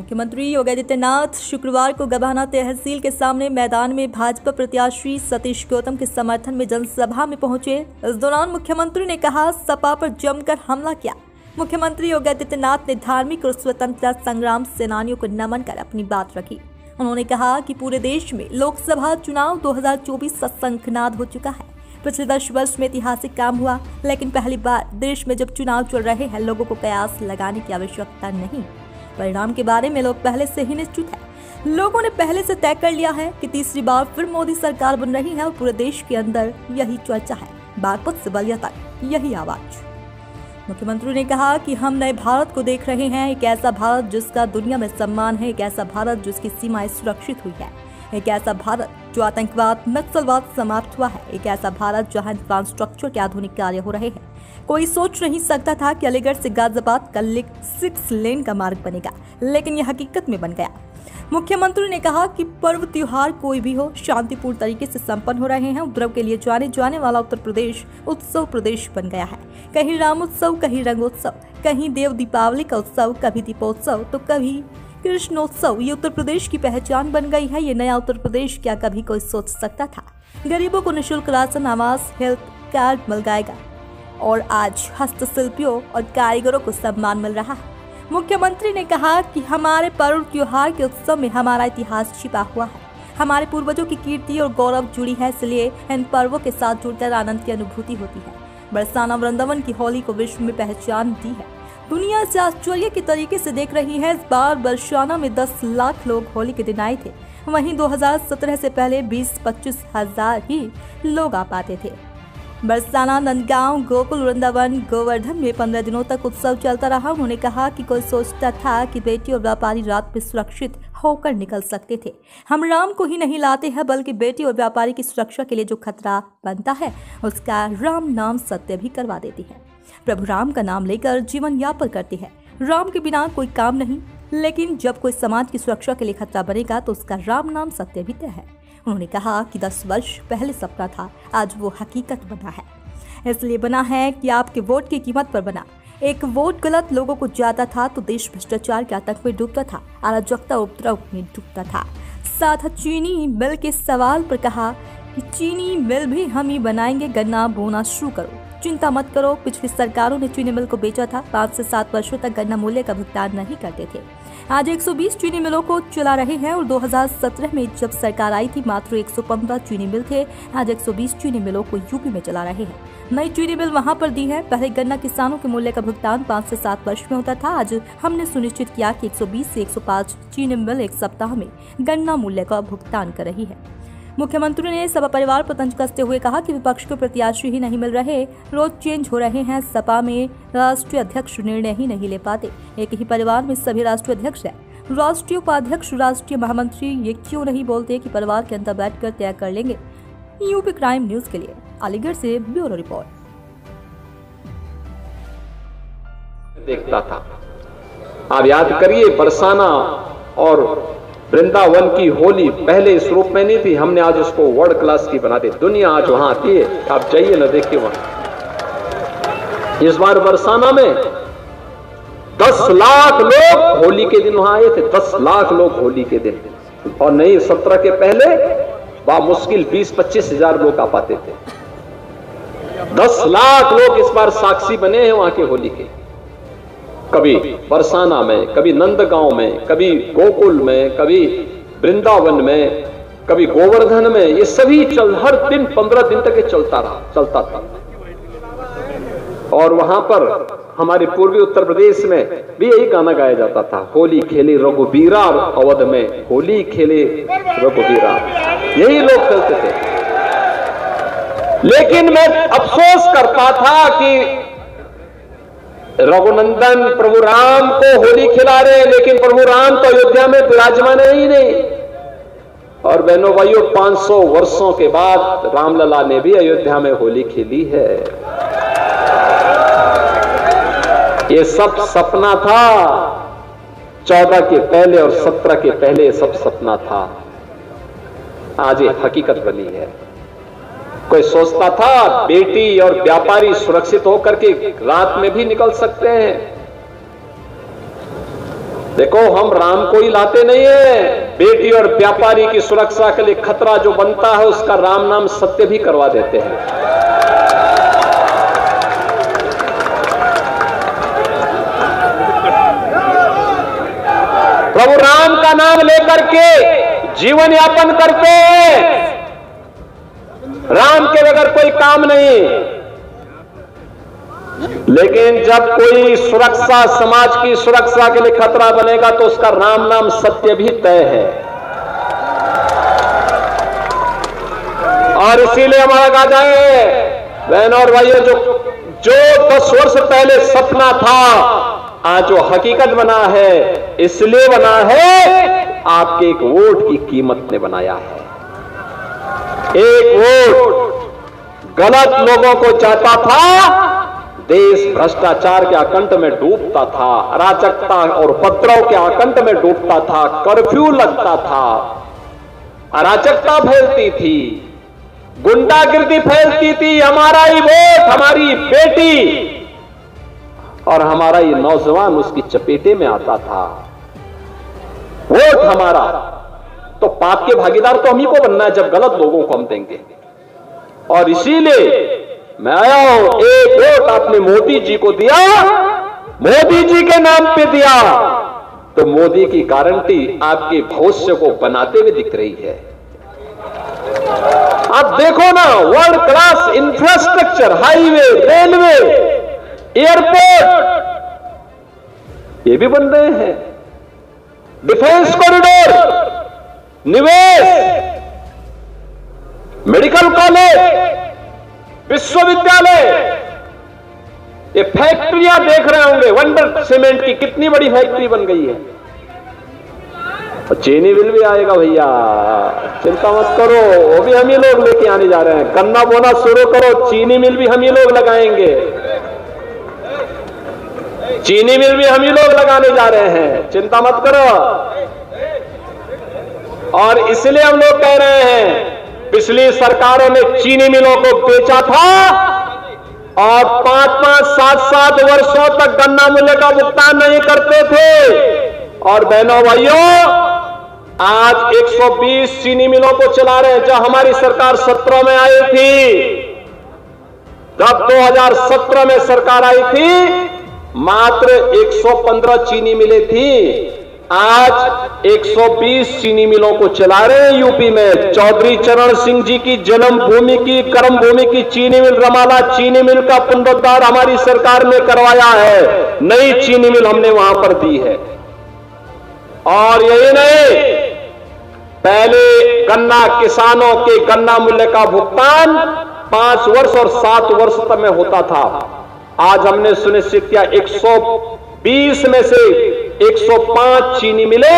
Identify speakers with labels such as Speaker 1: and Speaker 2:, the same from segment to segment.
Speaker 1: मुख्यमंत्री योगी आदित्यनाथ शुक्रवार को गभाना तहसील के सामने मैदान में भाजपा प्रत्याशी सतीश गौतम के समर्थन में जनसभा में पहुंचे। इस दौरान मुख्यमंत्री ने कहा, सपा पर जमकर हमला किया। मुख्यमंत्री योगी आदित्यनाथ ने धार्मिक और स्वतंत्रता संग्राम सेनानियों को नमन कर अपनी बात रखी। उन्होंने कहा कि पूरे देश में लोकसभा चुनाव 2024 शंखनाद हो चुका है। पिछले 10 वर्ष में ऐतिहासिक काम हुआ, लेकिन पहली बार देश में जब चुनाव चल रहे हैं, लोगों को कयास लगाने की आवश्यकता नहीं। परिणाम के बारे में लोग पहले से ही निश्चित है। लोगों ने पहले से तय कर लिया है कि तीसरी बार फिर मोदी सरकार बन रही है और पूरे देश के अंदर यही चर्चा है। बागपत से बलिया तक यही आवाज। मुख्यमंत्री ने कहा कि हम नए भारत को देख रहे हैं, एक ऐसा भारत जिसका दुनिया में सम्मान है, एक ऐसा भारत जिसकी सीमाएं सुरक्षित हुई है, एक ऐसा भारत जो आतंकवाद नक्सलवाद समाप्त हुआ है, एक ऐसा भारत जहां इंफ्रास्ट्रक्चर के आधुनिक कार्य हो रहे हैं। कोई सोच नहीं सकता था कि अलीगढ़ से गाजियाबाद कल 6 लेन का मार्ग बनेगा, लेकिन यह हकीकत में बन गया। मुख्यमंत्री ने कहा कि पर्व त्योहार कोई भी हो, शांतिपूर्ण तरीके से संपन्न हो रहे हैं। उपद्रव के लिए जाने वाला उत्तर प्रदेश उत्सव प्रदेश बन गया है। कहीं राम उत्सव, कहीं रंगोत्सव, कहीं देव दीपावली का उत्सव, कभी दीपोत्सव तो कभी कृष्णोत्सव। ये उत्तर प्रदेश की पहचान बन गई है। ये नया उत्तर प्रदेश क्या कभी कोई सोच सकता था? गरीबों को निःशुल्क राशन, आवास, हेल्थ कार्ड मिल जाएगा और आज हस्तशिल्पियों और कारीगरों को सम्मान मिल रहा है। मुख्यमंत्री ने कहा कि हमारे पर्व त्योहार के उत्सव में हमारा इतिहास छिपा हुआ है, हमारे पूर्वजों की कीर्ति और गौरव जुड़ी है, इसलिए इन पर्वों के साथ जुड़कर आनंद की अनुभूति होती है। बरसाना वृंदावन की होली को विश्व में पहचान दी है। दुनिया से आश्चर्य के तरीके से देख रही है। इस बार बरसाना में 10 लाख लोग होली के दिन आए थे। वहीं 2017 से पहले 20-25 हजार ही लोग आ पाते थे। बरसाना, नंदगांव, गोकुल, वृंदावन, गोवर्धन में 15 दिनों तक उत्सव चलता रहा। उन्होंने कहा कि कोई सोचता था कि बेटी और व्यापारी रात में सुरक्षित होकर निकल सकते थे। हम राम को ही नहीं लाते हैं, बल्कि बेटी और व्यापारी की सुरक्षा के लिए जो खतरा बनता है, उसका राम नाम सत्य भी करवा देती है। प्रभु राम का नाम लेकर जीवन यापन करती है। राम के बिना कोई काम नहीं, लेकिन जब कोई समाज की सुरक्षा के लिए खतरा बनेगा तो उसका राम नाम सत्य भी तय है। उन्होंने कहा कि 10 वर्ष पहले सपना था, आज वो हकीकत बना है। इसलिए बना है कि आपके वोट की कीमत पर बना। एक वोट गलत लोगों को जाता था तो देश भ्रष्टाचार के आतंक में डूबता था, अराजकता उपद्रव में डूबता था। साथ चीनी मिल के सवाल पर कहा कि चीनी मिल भी हम ही बनाएंगे, गन्ना बोना शुरू करो, चिंता मत करो। पिछली सरकारों ने चीनी मिल को बेचा था। 5 से 7 वर्षों तक गन्ना मूल्य का भुगतान नहीं करते थे। आज 120 चीनी मिलों को चला रहे हैं और 2017 में जब सरकार आई थी मात्र 115 चीनी मिल थे। आज 120 चीनी मिलों को यूपी में चला रहे हैं। नई चीनी मिल वहां पर दी है। पहले गन्ना किसानों के मूल्य का भुगतान 5 से 7 वर्ष में होता था। आज हमने सुनिश्चित किया कि 120 से 105 चीनी मिल एक सप्ताह में गन्ना मूल्य का भुगतान कर रही है। मुख्यमंत्री ने सपा परिवार पर तंज कसते हुए कहा कि विपक्ष को प्रत्याशी ही नहीं मिल रहे, रोज चेंज हो रहे हैं। सपा में राष्ट्रीय अध्यक्ष निर्णय ही नहीं ले पाते। एक ही परिवार में सभी राष्ट्रीय अध्यक्ष हैं, राष्ट्रीय उपाध्यक्ष, राष्ट्रीय महामंत्री। ये क्यों नहीं बोलते कि परिवार के अंदर बैठकर तय कर लेंगे? यूपी क्राइम न्यूज के लिए अलीगढ़ से ब्यूरो रिपोर्ट।
Speaker 2: देखता था, आप याद करिए, बरसाना और वृंदावन की होली पहले इस रूप में नहीं थी। हमने आज उसको वर्ल्ड क्लास की बना दी। दुनिया आज वहां आती है, आप जाइए ना, देखिए वहां। इस बार बरसाना में 10 लाख लोग होली के दिन वहां आए थे। 10 लाख लोग होली के दिन, और नहीं 17 के पहले मुश्किल 20-25 हजार लोग आ पाते थे। 10 लाख लोग इस बार साक्षी बने हैं वहां के होली के। कभी बरसाना में, कभी नंदगांव में, कभी गोकुल में, कभी वृंदावन में, कभी गोवर्धन में। ये सभी हर दिन 15 दिन तक ये चलता था। और वहां पर हमारे पूर्वी उत्तर प्रदेश में भी यही गाना गाया जाता था, होली खेले रघुबीरा, अवध में होली खेले रघुबीरा। यही लोग खेलते थे। लेकिन मैं अफसोस करता था कि रघुनंदन प्रभु राम को होली खिला रहे हैं, लेकिन प्रभु राम तो अयोध्या में विराजमान है ही नहीं। और बहनों भाइयों, 500 वर्षों के बाद रामलला ने भी अयोध्या में होली खेली है। ये सब सपना था। 14 के पहले और 17 के पहले सब सपना था। आज ये हकीकत बनी है। कोई सोचता था बेटी और व्यापारी सुरक्षित होकर के रात में भी निकल सकते हैं। देखो, हम राम को ही लाते नहीं है, बेटी और व्यापारी की सुरक्षा के लिए खतरा जो बनता है उसका राम नाम सत्य भी करवा देते हैं। प्रभु राम का नाम लेकर के जीवन यापन करते हैं। राम के बगैर कोई काम नहीं। लेकिन जब कोई सुरक्षा, समाज की सुरक्षा के लिए खतरा बनेगा तो उसका राम नाम सत्य भी तय है। और इसीलिए हमारा कहा जाए, बहनों और भाइयों, जो 10 वर्ष पहले सपना था आज जो हकीकत बना है, इसलिए बना है आपके एक वोट की कीमत ने बनाया है। एक वोट गलत लोगों को चाहता था, देश भ्रष्टाचार के आकंठ में डूबता था, अराजकता और उपद्रव के आकंठ में डूबता था, कर्फ्यू लगता था, अराजकता फैलती थी, गुंडागिर्दी फैलती थी। हमारा ही वोट, हमारी बेटी और हमारा ये नौजवान उसकी चपेटे में आता था। वोट हमारा, तो पाप के भागीदार तो हम ही को बनना है जब गलत लोगों को हम देंगे। और इसीलिए मैं आया हूं, एक वोट आपने मोदी जी को दिया, मोदी जी के नाम पे दिया, तो मोदी की गारंटी आपके भविष्य को बनाते हुए दिख रही है। आप देखो ना, world class infrastructure, highway, railway, airport, ये भी बन रहे हैं। डिफेंस कॉरिडोर, निवेश, मेडिकल कॉलेज, विश्वविद्यालय, ये फैक्ट्रियां देख रहे होंगे। वंडर सीमेंट की कितनी बड़ी फैक्ट्री बन गई है। और चीनी मिल भी आएगा भैया, चिंता मत करो, वो भी हम ही लोग लेके आने जा रहे हैं। गन्ना बोना शुरू करो, चीनी मिल भी हम ही लोग लगाएंगे। चीनी मिल भी हम ही लोग लगाने जा रहे हैं, चिंता मत करो। और इसलिए हम लोग कह रहे हैं, पिछली सरकारों ने चीनी मिलों को बेचा था और 5-5, 7-7 वर्षों तक गन्ना मूल्य का भुगतान नहीं करते थे। और बहनों भाइयों, आज 120 चीनी मिलों को चला रहे हैं। जब हमारी सरकार 17 में आई थी, जब 2017 में सरकार आई थी, मात्र 115 चीनी मिलें थी। आज 120 चीनी मिलों को चला रहे हैं यूपी में। चौधरी चरण सिंह जी की जन्मभूमि की, कर्म भूमि की चीनी मिल रमाला चीनी मिल का पुनरुद्धार हमारी सरकार ने करवाया है। नई चीनी मिल हमने वहां पर दी है। और यही नहीं, पहले गन्ना किसानों के गन्ना मूल्य का भुगतान 5 वर्ष और 7 वर्ष तक में होता था। आज हमने सुनिश्चित किया 120 में से 105 चीनी मिले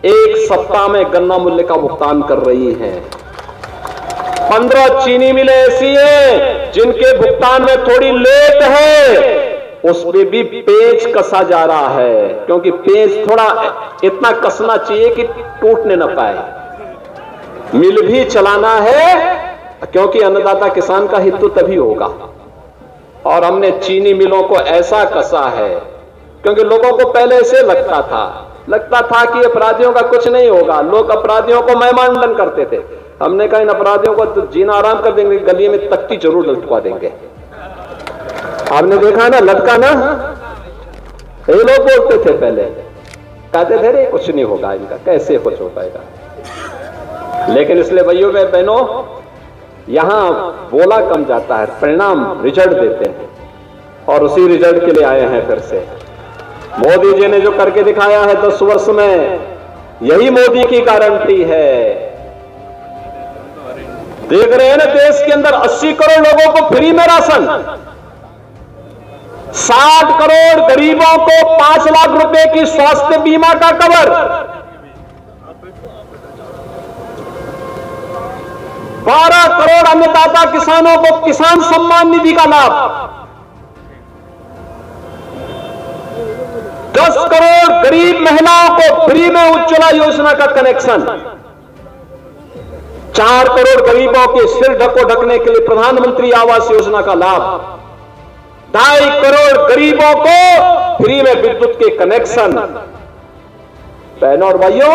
Speaker 2: एक सप्ताह में गन्ना मूल्य का भुगतान कर रही हैं। 15 चीनी मिले ऐसी हैं जिनके भुगतान में थोड़ी लेट है, उसमें भी पेच कसा जा रहा है, क्योंकि पेच थोड़ा इतना कसना चाहिए कि टूटने न पाए। मिल भी चलाना है, क्योंकि अन्नदाता किसान का हित तो तभी होगा। और हमने चीनी मिलों को ऐसा कसा है, क्योंकि लोगों को पहले से लगता था कि अपराधियों का कुछ नहीं होगा। लोग अपराधियों को मेहमानन करते थे। हमने कहा इन अपराधियों को तो जीना आराम कर देंगे, गली में तख्ती जरूर लटका देंगे। आपने देखा ना, लटका ना, ये लोग बोलते थे पहले, कहते थे रे कुछ नहीं होगा इनका, कैसे कुछ हो पाएगा। लेकिन इसलिए भाइयों बहनों, यहां बोला कम जाता है, परिणाम रिजल्ट देते हैं। और उसी रिजल्ट के लिए आए हैं फिर से। मोदी जी ने जो करके दिखाया है 10 वर्ष में, यही मोदी की गारंटी है। देख रहे हैं ना, देश के अंदर 80 करोड़ लोगों को फ्री में राशन, 60 करोड़ गरीबों को 5 लाख रुपए की स्वास्थ्य बीमा का कवर, 12 करोड़ अन्नदाता किसानों को किसान सम्मान निधि का लाभ, 10 करोड़ गरीब महिलाओं को फ्री में उज्ज्वला योजना का कनेक्शन, 4 करोड़ गरीबों के सिर ढकने के लिए प्रधानमंत्री आवास योजना का लाभ, 2.5 करोड़ गरीबों को फ्री में विद्युत के कनेक्शन। बहनों और भाइयों,